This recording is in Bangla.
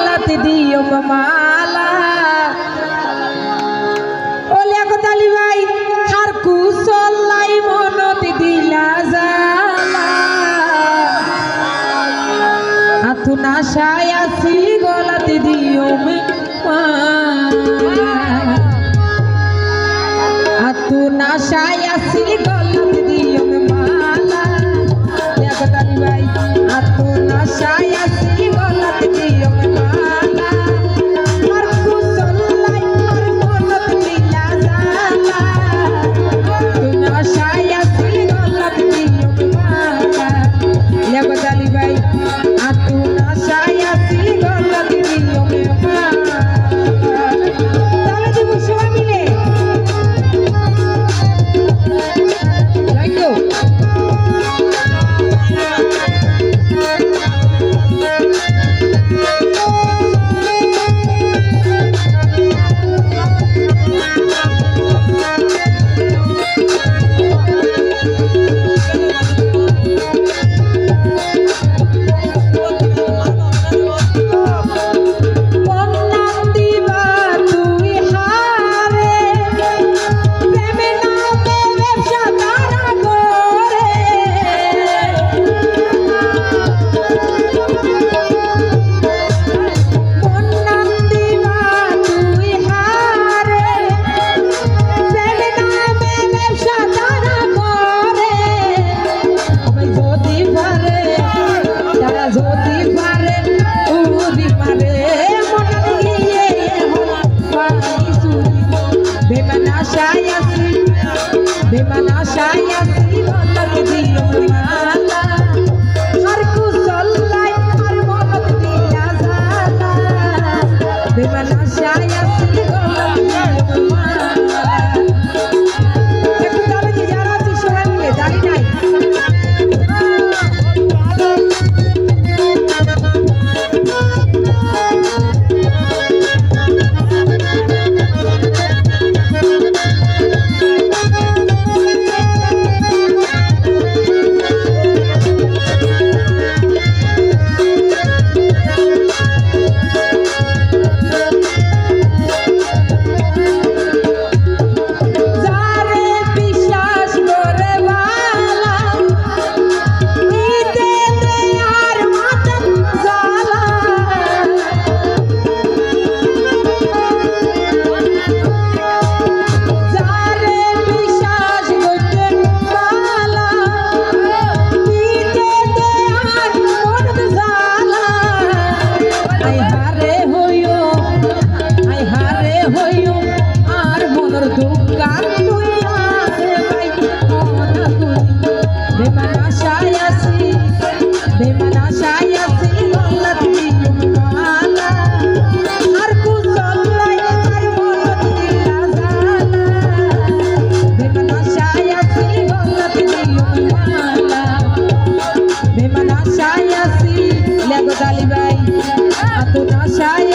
লাতি দিও মালা ওলিয়া কোতালি ভাই আর কুসলাই মনতি দিলা জালা আতু নাশায় আসি গলাতি দিও মালা আতু নাশায় আসি গলাতি দিও মালা ওলিয়া কোতালি ভাই আতু নাশায় আসি গলাতি দিও মালা আর কুসলাই আর মনতি দিলা জালা আতু নাশায় আসি গলাতি দিও মালা ওলিয়া কোতালি ভাই আতু নাশায় আসি গলাতি দিও মালা তাহলে দিব সবাই মিলে thank you Dali vai, a tu nasai